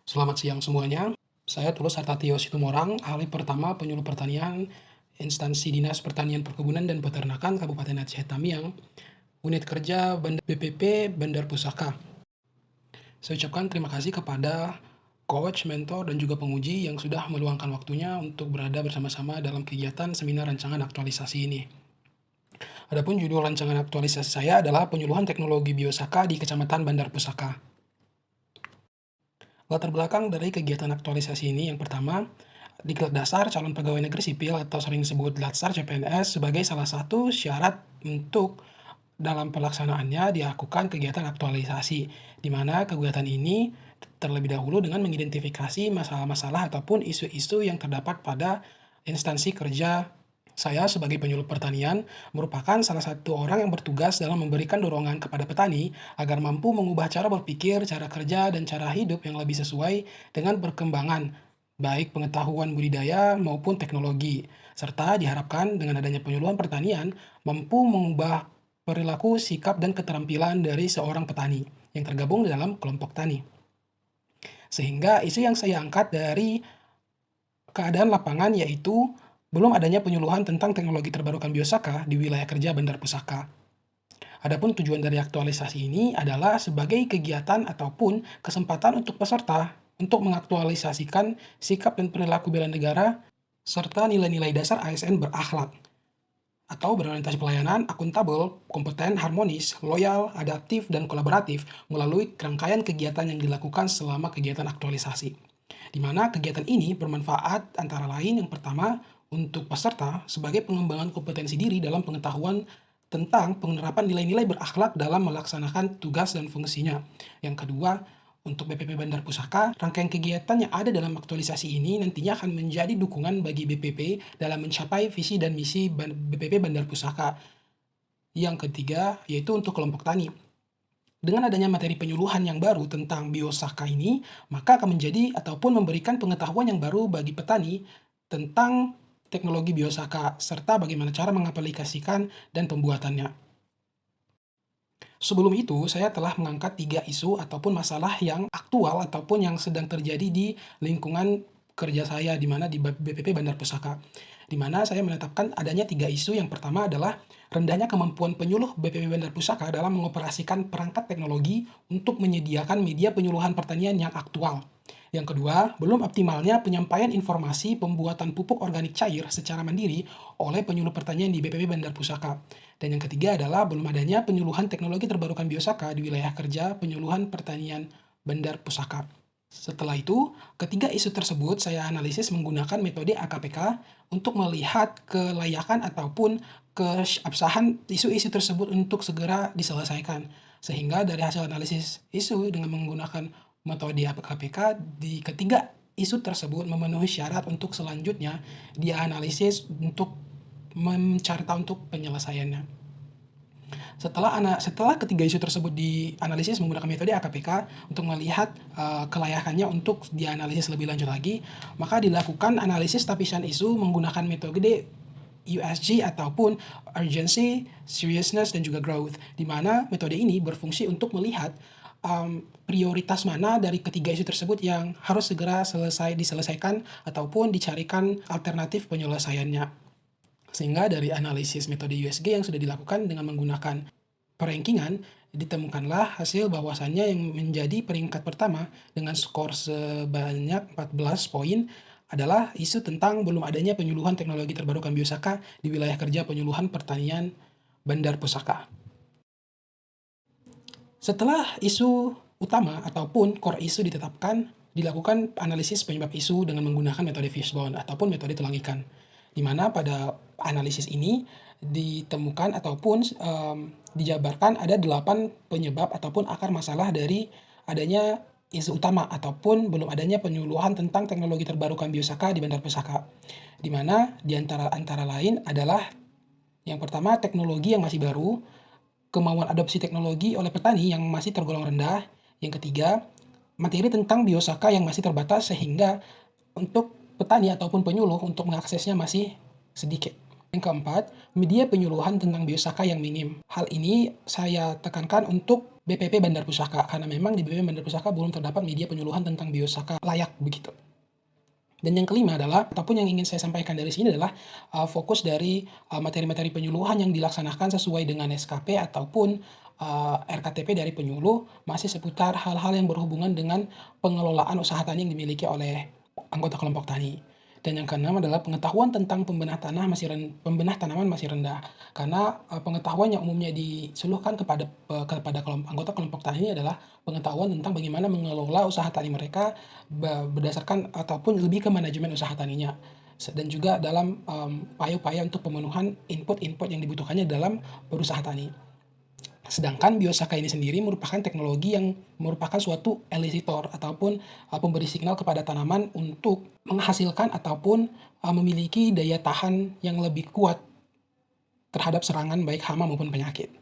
Selamat siang semuanya. Saya Tulus Hartatio Situmorang, ahli pertama penyuluh pertanian, instansi Dinas Pertanian Perkebunan dan Peternakan Kabupaten Aceh Tamiang, unit kerja BPP Bandar Pusaka. Saya ucapkan terima kasih kepada coach, mentor, dan juga penguji yang sudah meluangkan waktunya untuk berada bersama-sama dalam kegiatan seminar rancangan aktualisasi ini. Adapun judul rancangan aktualisasi saya adalah Penyuluhan Teknologi Biosaka di Kecamatan Bandar Pusaka. Latar belakang dari kegiatan aktualisasi ini yang pertama, Diklat Dasar Calon Pegawai Negeri Sipil atau sering disebut Latsar CPNS sebagai salah satu syarat untuk dalam pelaksanaannya dilakukan kegiatan aktualisasi, di mana kegiatan ini terlebih dahulu dengan mengidentifikasi masalah-masalah ataupun isu-isu yang terdapat pada instansi kerja. Saya sebagai penyuluh pertanian merupakan salah satu orang yang bertugas dalam memberikan dorongan kepada petani agar mampu mengubah cara berpikir, cara kerja, dan cara hidup yang lebih sesuai dengan perkembangan, baik pengetahuan budidaya maupun teknologi. Serta diharapkan dengan adanya penyuluhan pertanian mampu mengubah perilaku, sikap, dan keterampilan dari seorang petani yang tergabung dalam kelompok tani. Sehingga isu yang saya angkat dari keadaan lapangan yaitu belum adanya penyuluhan tentang teknologi terbarukan Biosaka di wilayah kerja Bandar Pusaka. Adapun tujuan dari aktualisasi ini adalah sebagai kegiatan ataupun kesempatan untuk peserta untuk mengaktualisasikan sikap dan perilaku bela negara serta nilai-nilai dasar ASN berakhlak atau berorientasi pelayanan, akuntabel, kompeten, harmonis, loyal, adaptif, dan kolaboratif melalui rangkaian kegiatan yang dilakukan selama kegiatan aktualisasi. Di mana kegiatan ini bermanfaat antara lain yang pertama untuk peserta sebagai pengembangan kompetensi diri dalam pengetahuan tentang penerapan nilai-nilai berakhlak dalam melaksanakan tugas dan fungsinya. Yang kedua, untuk BPP Bandar Pusaka, rangkaian kegiatan yang ada dalam aktualisasi ini nantinya akan menjadi dukungan bagi BPP dalam mencapai visi dan misi BPP Bandar Pusaka. Yang ketiga, yaitu untuk kelompok tani. Dengan adanya materi penyuluhan yang baru tentang biosaka ini, maka akan menjadi ataupun memberikan pengetahuan yang baru bagi petani tentang teknologi biosaka, serta bagaimana cara mengaplikasikan dan pembuatannya. Sebelum itu, saya telah mengangkat 3 isu ataupun masalah yang aktual ataupun yang sedang terjadi di lingkungan kerja saya, di mana di BPP Bandar Pusaka. Di mana saya menetapkan adanya 3 isu. Yang pertama adalah rendahnya kemampuan penyuluh BPP Bandar Pusaka dalam mengoperasikan perangkat teknologi untuk menyediakan media penyuluhan pertanian yang aktual. Yang kedua, belum optimalnya penyampaian informasi pembuatan pupuk organik cair secara mandiri oleh penyuluh pertanian di BPP Bandar Pusaka. Dan yang ketiga adalah belum adanya penyuluhan teknologi terbarukan Biosaka di wilayah kerja penyuluhan pertanian Bandar Pusaka. Setelah itu, ketiga isu tersebut saya analisis menggunakan metode AKPK untuk melihat kelayakan ataupun keabsahan isu-isu tersebut untuk segera diselesaikan. Sehingga dari hasil analisis isu dengan menggunakan metode AKPK di ketiga isu tersebut memenuhi syarat untuk selanjutnya dianalisis untuk mencari tahu untuk penyelesaiannya. Setelah ketiga isu tersebut dianalisis menggunakan metode AKPK untuk melihat kelayakannya untuk dianalisis lebih lanjut lagi, maka dilakukan analisis lapisan isu menggunakan metode USG ataupun Urgency, Seriousness, dan juga Growth, di mana metode ini berfungsi untuk melihat prioritas mana dari ketiga isu tersebut yang harus segera diselesaikan ataupun dicarikan alternatif penyelesaiannya. Sehingga dari analisis metode USG yang sudah dilakukan dengan menggunakan perankingan, ditemukanlah hasil bahwasannya yang menjadi peringkat pertama dengan skor sebanyak 14 poin adalah isu tentang belum adanya penyuluhan teknologi terbarukan Biosaka di wilayah kerja penyuluhan pertanian Bandar Pusaka. Setelah isu utama ataupun core isu ditetapkan, dilakukan analisis penyebab isu dengan menggunakan metode fishbone ataupun metode tulang ikan. Di mana pada analisis ini ditemukan ataupun dijabarkan ada 8 penyebab ataupun akar masalah dari adanya isu utama ataupun belum adanya penyuluhan tentang teknologi terbarukan Biosaka di Bandar Pusaka. Di mana di antara lain adalah yang pertama teknologi yang masih baru, kemauan adopsi teknologi oleh petani yang masih tergolong rendah. Yang ketiga, materi tentang biosaka yang masih terbatas sehingga untuk petani ataupun penyuluh untuk mengaksesnya masih sedikit. Yang keempat, media penyuluhan tentang biosaka yang minim. Hal ini saya tekankan untuk BPP Bandar Pusaka, karena memang di BPP Bandar Pusaka belum terdapat media penyuluhan tentang biosaka layak begitu. Dan yang kelima adalah, ataupun yang ingin saya sampaikan dari sini adalah fokus dari materi-materi penyuluhan yang dilaksanakan sesuai dengan SKP ataupun RKTP dari penyuluh masih seputar hal-hal yang berhubungan dengan pengelolaan usaha tani yang dimiliki oleh anggota kelompok tani. Dan yang keenam adalah pengetahuan tentang pembenah tanaman masih rendah. Karena pengetahuan yang umumnya disuluhkan kepada anggota kelompok tani adalah pengetahuan tentang bagaimana mengelola usaha tani mereka berdasarkan ataupun lebih ke manajemen usaha taninya. Dan juga dalam upaya-upaya untuk pemenuhan input-input yang dibutuhkannya dalam berusaha tani. Sedangkan biosaka ini sendiri merupakan teknologi yang merupakan suatu elisitor ataupun pemberi signal kepada tanaman untuk menghasilkan ataupun memiliki daya tahan yang lebih kuat terhadap serangan baik hama maupun penyakit.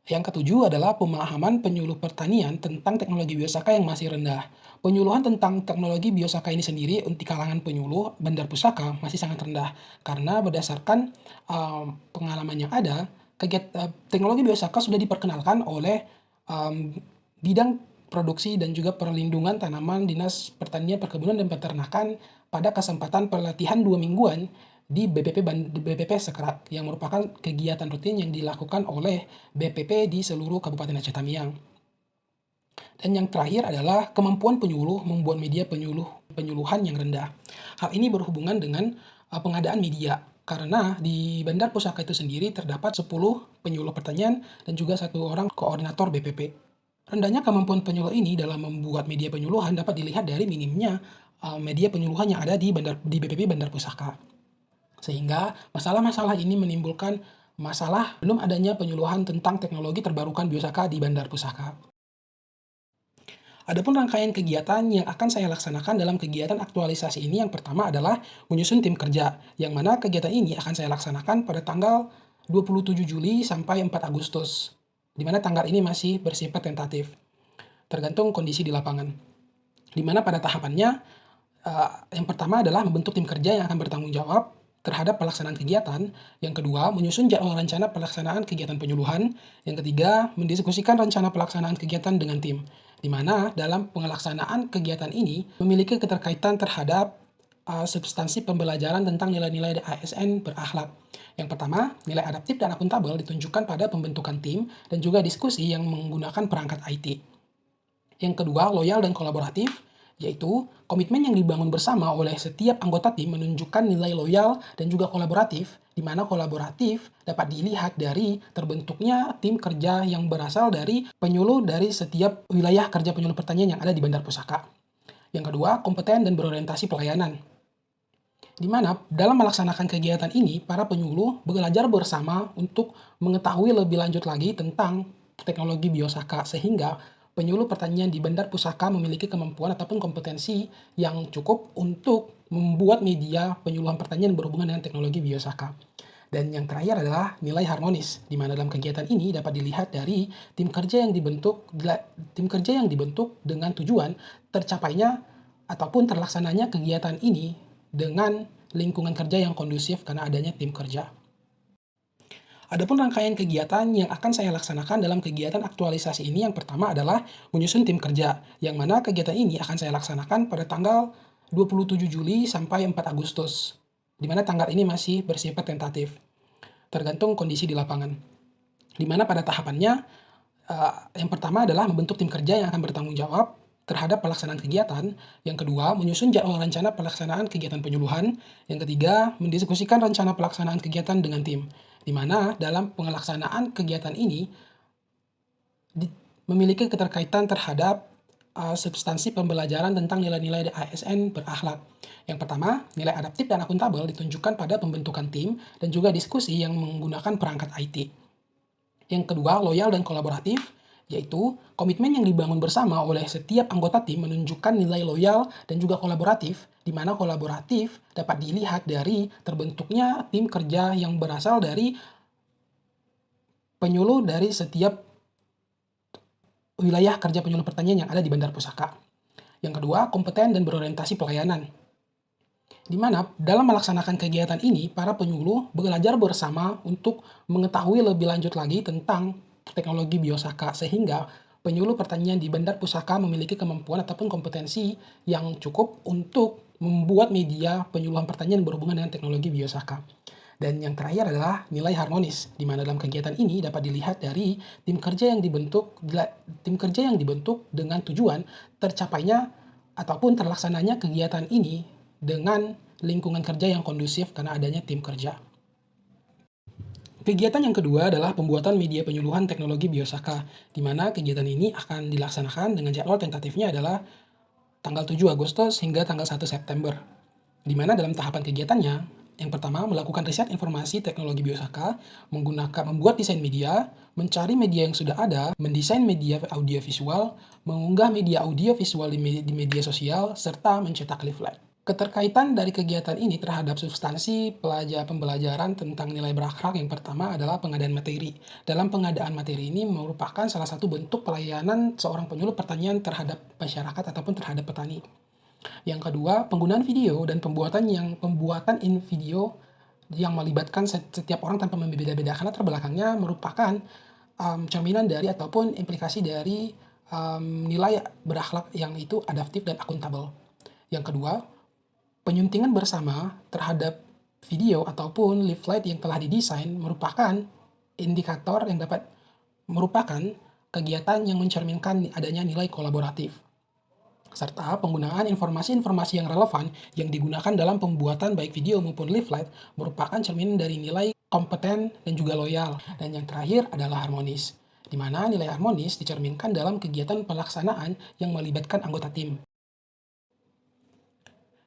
Yang ketujuh adalah pemahaman penyuluh pertanian tentang teknologi biosaka yang masih rendah. Penyuluhan tentang teknologi biosaka ini sendiri di kalangan penyuluh Bandar Pusaka masih sangat rendah karena berdasarkan pengalaman yang ada, teknologi biosaka sudah diperkenalkan oleh bidang produksi dan juga perlindungan tanaman Dinas Pertanian, Perkebunan, dan Peternakan pada kesempatan pelatihan 2 mingguan di BPP Sekerak yang merupakan kegiatan rutin yang dilakukan oleh BPP di seluruh Kabupaten Aceh Tamiang. Dan yang terakhir adalah kemampuan penyuluh membuat media penyuluhan yang rendah. Hal ini berhubungan dengan pengadaan media, karena di Bandar Pusaka itu sendiri terdapat 10 penyuluh pertanian dan juga 1 orang koordinator BPP. Rendahnya kemampuan penyuluh ini dalam membuat media penyuluhan dapat dilihat dari minimnya media penyuluhan yang ada di BPP Bandar Pusaka. Sehingga masalah-masalah ini menimbulkan masalah belum adanya penyuluhan tentang teknologi terbarukan biosaka di Bandar Pusaka. Adapun rangkaian kegiatan yang akan saya laksanakan dalam kegiatan aktualisasi ini, yang pertama adalah menyusun tim kerja, yang mana kegiatan ini akan saya laksanakan pada tanggal 27 Juli sampai 4 Agustus, di mana tanggal ini masih bersifat tentatif, tergantung kondisi di lapangan. Di mana pada tahapannya, yang pertama adalah membentuk tim kerja yang akan bertanggung jawab terhadap pelaksanaan kegiatan. Yang kedua, menyusun jadwal rencana pelaksanaan kegiatan penyuluhan. Yang ketiga, mendiskusikan rencana pelaksanaan kegiatan dengan tim, di mana dalam pelaksanaan kegiatan ini memiliki keterkaitan terhadap substansi pembelajaran tentang nilai-nilai ASN berakhlak. Yang pertama, nilai adaptif dan akuntabel ditunjukkan pada pembentukan tim dan juga diskusi yang menggunakan perangkat IT. Yang kedua, loyal dan kolaboratif, yaitu komitmen yang dibangun bersama oleh setiap anggota tim menunjukkan nilai loyal dan juga kolaboratif, di mana kolaboratif dapat dilihat dari terbentuknya tim kerja yang berasal dari penyuluh dari setiap wilayah kerja penyuluh pertanian yang ada di Bandar Pusaka. Yang kedua, kompeten dan berorientasi pelayanan, di mana dalam melaksanakan kegiatan ini, para penyuluh belajar bersama untuk mengetahui lebih lanjut lagi tentang teknologi biosaka, sehingga penyuluh pertanian di Bandar Pusaka memiliki kemampuan ataupun kompetensi yang cukup untuk membuat media penyuluhan pertanian berhubungan dengan teknologi biosaka. Dan yang terakhir adalah nilai harmonis, di mana dalam kegiatan ini dapat dilihat dari tim kerja yang dibentuk dengan tujuan tercapainya ataupun terlaksananya kegiatan ini dengan lingkungan kerja yang kondusif karena adanya tim kerja. Adapun rangkaian kegiatan yang akan saya laksanakan dalam kegiatan aktualisasi ini, yang pertama adalah menyusun tim kerja, yang mana kegiatan ini akan saya laksanakan pada tanggal 27 Juli sampai 4 Agustus, di mana tanggal ini masih bersifat tentatif, tergantung kondisi di lapangan. Di mana pada tahapannya, yang pertama adalah membentuk tim kerja yang akan bertanggung jawab terhadap pelaksanaan kegiatan. Yang kedua, menyusun jadwal rencana pelaksanaan kegiatan penyuluhan. Yang ketiga, mendiskusikan rencana pelaksanaan kegiatan dengan tim, di mana dalam pelaksanaan kegiatan ini memiliki keterkaitan terhadap substansi pembelajaran tentang nilai-nilai ASN berakhlak. Yang pertama, nilai adaptif dan akuntabel ditunjukkan pada pembentukan tim dan juga diskusi yang menggunakan perangkat IT. Yang kedua, loyal dan kolaboratif, yaitu komitmen yang dibangun bersama oleh setiap anggota tim menunjukkan nilai loyal dan juga kolaboratif, di mana kolaboratif dapat dilihat dari terbentuknya tim kerja yang berasal dari penyuluh dari setiap wilayah kerja penyuluh pertanian yang ada di Bandar Pusaka. Yang kedua, kompeten dan berorientasi pelayanan, di mana dalam melaksanakan kegiatan ini, para penyuluh belajar bersama untuk mengetahui lebih lanjut lagi tentang teknologi biosaka, sehingga penyuluh pertanian di Bandar Pusaka memiliki kemampuan ataupun kompetensi yang cukup untuk membuat media penyuluhan pertanian berhubungan dengan teknologi biosaka. Dan yang terakhir adalah nilai harmonis, di mana dalam kegiatan ini dapat dilihat dari tim kerja yang dibentuk dengan tujuan tercapainya ataupun terlaksananya kegiatan ini dengan lingkungan kerja yang kondusif karena adanya tim kerja. Kegiatan yang kedua adalah pembuatan media penyuluhan teknologi biosaka, di mana kegiatan ini akan dilaksanakan dengan jadwal tentatifnya adalah tanggal 7 Agustus hingga tanggal 1 September. Di mana dalam tahapan kegiatannya, yang pertama melakukan riset informasi teknologi biosaka, membuat desain media, mencari media yang sudah ada, mendesain media audiovisual, mengunggah media audiovisual di media sosial, serta mencetak leaflet. Keterkaitan dari kegiatan ini terhadap substansi pembelajaran tentang nilai berakhlak yang pertama adalah pengadaan materi. Dalam pengadaan materi ini merupakan salah satu bentuk pelayanan seorang penyuluh pertanian terhadap masyarakat ataupun terhadap petani. Yang kedua, penggunaan video dan pembuatan video yang melibatkan setiap orang tanpa membeda-bedakan latar belakangnya merupakan cerminan dari ataupun implikasi dari nilai berakhlak yang itu adaptif dan akuntabel. Yang kedua, penyuntingan bersama terhadap video ataupun leaflet yang telah didesain merupakan indikator yang dapat merupakan kegiatan yang mencerminkan adanya nilai kolaboratif, serta penggunaan informasi-informasi yang relevan yang digunakan dalam pembuatan baik video maupun leaflet merupakan cerminan dari nilai kompeten dan juga loyal. Dan yang terakhir adalah harmonis, di mana nilai harmonis dicerminkan dalam kegiatan pelaksanaan yang melibatkan anggota tim.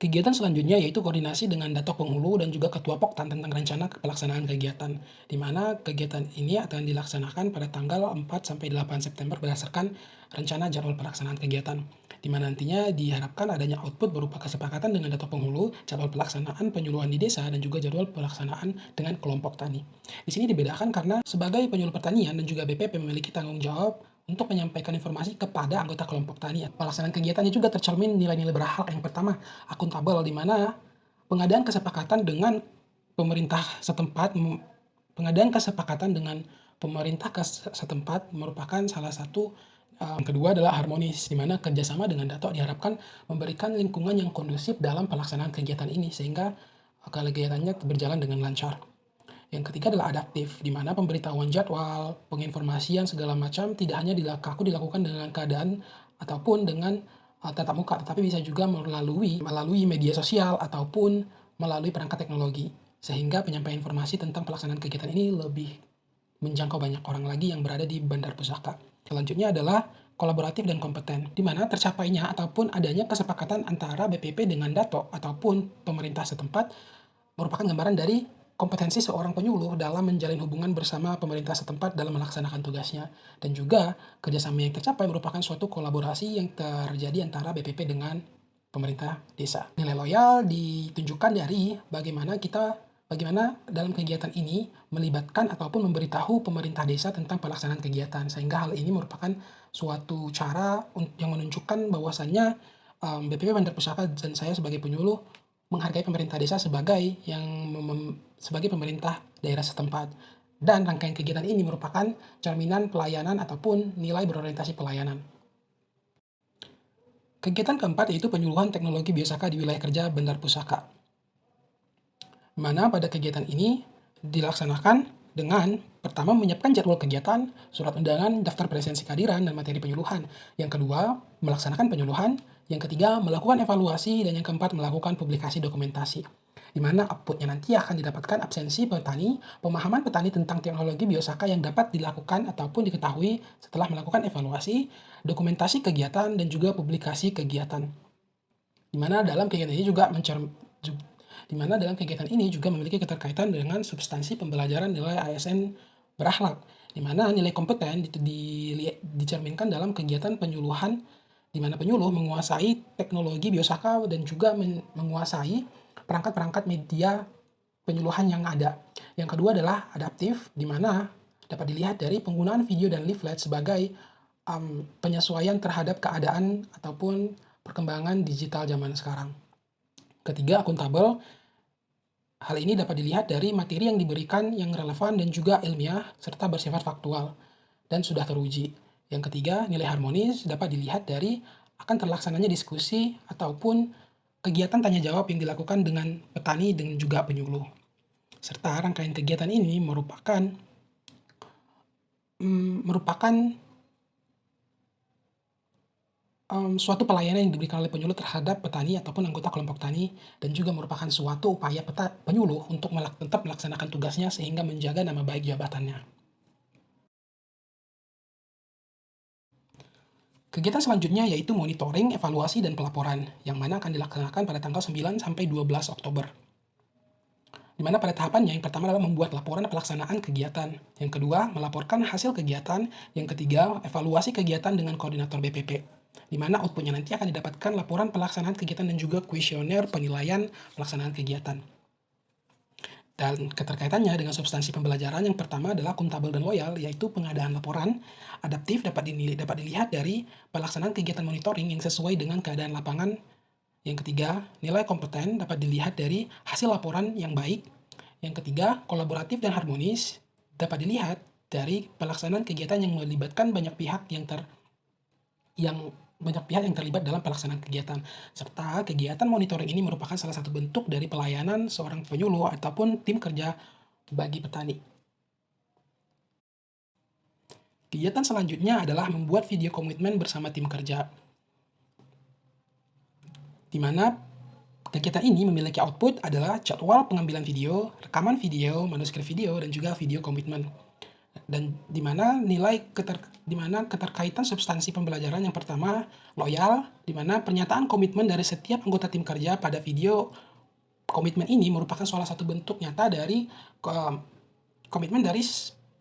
Kegiatan selanjutnya yaitu koordinasi dengan Datok Penghulu dan juga Ketua Poktan tentang rencana pelaksanaan kegiatan, di mana kegiatan ini akan dilaksanakan pada tanggal 4-8 September berdasarkan rencana jadwal pelaksanaan kegiatan, di mana nantinya diharapkan adanya output berupa kesepakatan dengan Datok Penghulu, jadwal pelaksanaan penyuluhan di desa, dan juga jadwal pelaksanaan dengan kelompok tani. Di sini dibedakan karena sebagai penyuluh pertanian dan juga BPP memiliki tanggung jawab untuk menyampaikan informasi kepada anggota kelompok tani. Pelaksanaan kegiatannya juga tercermin nilai-nilai berakhlak yang pertama, akuntabel, di mana pengadaan kesepakatan dengan pemerintah setempat merupakan salah satu. Yang kedua adalah harmonis, di mana kerjasama dengan Datok diharapkan memberikan lingkungan yang kondusif dalam pelaksanaan kegiatan ini sehingga kegiatannya berjalan dengan lancar. Yang ketiga adalah adaptif, di mana pemberitahuan jadwal, penginformasian segala macam tidak hanya dilakukan dengan keadaan ataupun dengan tatap muka, tetapi bisa juga melalui media sosial ataupun melalui perangkat teknologi, sehingga penyampaian informasi tentang pelaksanaan kegiatan ini lebih menjangkau banyak orang lagi yang berada di Bandar Pusaka. Selanjutnya adalah kolaboratif dan kompeten, di mana tercapainya ataupun adanya kesepakatan antara BPP dengan Datok ataupun pemerintah setempat merupakan gambaran dari kompetensi seorang penyuluh dalam menjalin hubungan bersama pemerintah setempat dalam melaksanakan tugasnya. Dan juga kerjasama yang tercapai merupakan suatu kolaborasi yang terjadi antara BPP dengan pemerintah desa. Nilai loyal ditunjukkan dari bagaimana dalam kegiatan ini melibatkan ataupun memberitahu pemerintah desa tentang pelaksanaan kegiatan. Sehingga hal ini merupakan suatu cara yang menunjukkan bahwasannya BPP Bandar Pusaka dan saya sebagai penyuluh menghargai pemerintah desa sebagai pemerintah daerah setempat. Dan rangkaian kegiatan ini merupakan cerminan pelayanan ataupun nilai berorientasi pelayanan. Kegiatan keempat yaitu penyuluhan teknologi biosaka di wilayah kerja Bandar Pusaka, mana pada kegiatan ini dilaksanakan dengan pertama menyiapkan jadwal kegiatan, surat undangan, daftar presensi kehadiran, dan materi penyuluhan. Yang kedua, melaksanakan penyuluhan. Yang ketiga, melakukan evaluasi. Dan yang keempat, melakukan publikasi dokumentasi. Di mana outputnya nanti akan didapatkan absensi petani, pemahaman petani tentang teknologi biosaka yang dapat dilakukan ataupun diketahui setelah melakukan evaluasi, dokumentasi kegiatan, dan juga publikasi kegiatan. Di mana dalam kegiatan ini juga memiliki keterkaitan dengan substansi pembelajaran nilai ASN berakhlak, di mana nilai kompeten dicerminkan dalam kegiatan penyuluhan, di mana penyuluh menguasai teknologi biosaka dan juga menguasai perangkat-perangkat media penyuluhan yang ada. Yang kedua adalah adaptif, di mana dapat dilihat dari penggunaan video dan leaflet sebagai penyesuaian terhadap keadaan ataupun perkembangan digital zaman sekarang. Ketiga, akuntabel. Hal ini dapat dilihat dari materi yang diberikan yang relevan dan juga ilmiah serta bersifat faktual dan sudah teruji. Yang ketiga, nilai harmonis dapat dilihat dari akan terlaksananya diskusi ataupun kegiatan tanya jawab yang dilakukan dengan petani dan juga penyuluh. Serta rangkaian kegiatan ini merupakan suatu pelayanan yang diberikan oleh penyuluh terhadap petani ataupun anggota kelompok tani, dan juga merupakan suatu upaya penyuluh untuk tetap melaksanakan tugasnya sehingga menjaga nama baik jabatannya. Kegiatan selanjutnya yaitu monitoring, evaluasi, dan pelaporan, yang mana akan dilaksanakan pada tanggal 9 sampai 12 Oktober. Di mana pada tahapannya, yang pertama adalah membuat laporan pelaksanaan kegiatan, yang kedua melaporkan hasil kegiatan, yang ketiga evaluasi kegiatan dengan koordinator BPP, di mana outputnya nanti akan didapatkan laporan pelaksanaan kegiatan dan juga kuesioner penilaian pelaksanaan kegiatan. Dan keterkaitannya dengan substansi pembelajaran, yang pertama adalah akuntabel dan loyal, yaitu pengadaan laporan adaptif dapat dilihat dari pelaksanaan kegiatan monitoring yang sesuai dengan keadaan lapangan. Yang ketiga, nilai kompeten dapat dilihat dari hasil laporan yang baik. Yang ketiga, kolaboratif dan harmonis dapat dilihat dari pelaksanaan kegiatan yang melibatkan banyak pihak yang terlibat dalam pelaksanaan kegiatan, serta kegiatan monitoring ini merupakan salah satu bentuk dari pelayanan seorang penyuluh ataupun tim kerja bagi petani. Kegiatan selanjutnya adalah membuat video komitmen bersama tim kerja, di mana kegiatan ini memiliki output adalah jadwal pengambilan video, rekaman video, manuskrip video, dan juga video komitmen. Dan di mana keterkaitan substansi pembelajaran, yang pertama loyal, di mana pernyataan komitmen dari setiap anggota tim kerja pada video komitmen ini merupakan salah satu bentuk nyata dari komitmen dari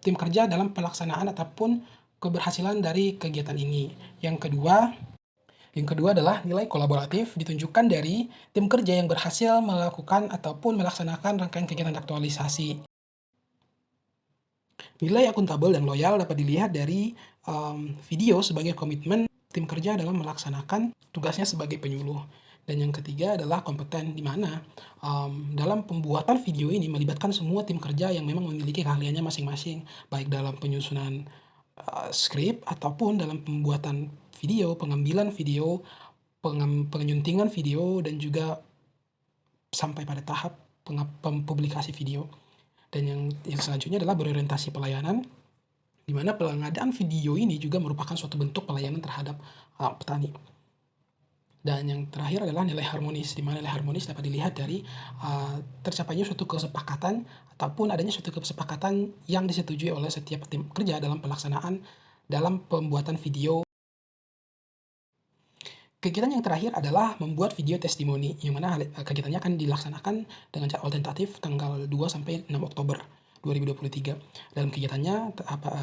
tim kerja dalam pelaksanaan ataupun keberhasilan dari kegiatan ini. Yang kedua adalah nilai kolaboratif ditunjukkan dari tim kerja yang berhasil melakukan ataupun melaksanakan rangkaian kegiatan aktualisasi. Nilai akuntabel dan loyal dapat dilihat dari video sebagai komitmen tim kerja dalam melaksanakan tugasnya sebagai penyuluh. Dan yang ketiga adalah kompeten, di mana dalam pembuatan video ini melibatkan semua tim kerja yang memang memiliki keahliannya masing-masing, baik dalam penyusunan skrip ataupun dalam pembuatan video, pengambilan video, penyuntingan video, dan juga sampai pada tahap publikasi video. Dan yang selanjutnya adalah berorientasi pelayanan, di mana pengadaan video ini juga merupakan suatu bentuk pelayanan terhadap petani. Dan yang terakhir adalah nilai harmonis, di mana nilai harmonis dapat dilihat dari tercapainya suatu kesepakatan ataupun adanya suatu kesepakatan yang disetujui oleh setiap tim kerja dalam pelaksanaan dalam pembuatan video. Kegiatan yang terakhir adalah membuat video testimoni, yang mana kegiatannya akan dilaksanakan dengan jadwal tentatif tanggal 2 sampai 6 Oktober 2023. Dalam kegiatannya,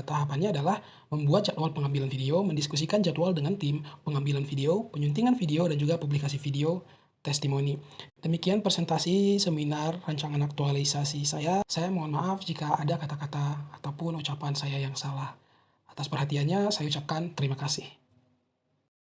tahapannya adalah membuat jadwal pengambilan video, mendiskusikan jadwal dengan tim pengambilan video, penyuntingan video, dan juga publikasi video testimoni. Demikian presentasi seminar rancangan aktualisasi saya. Saya mohon maaf jika ada kata-kata ataupun ucapan saya yang salah. Atas perhatiannya, saya ucapkan terima kasih.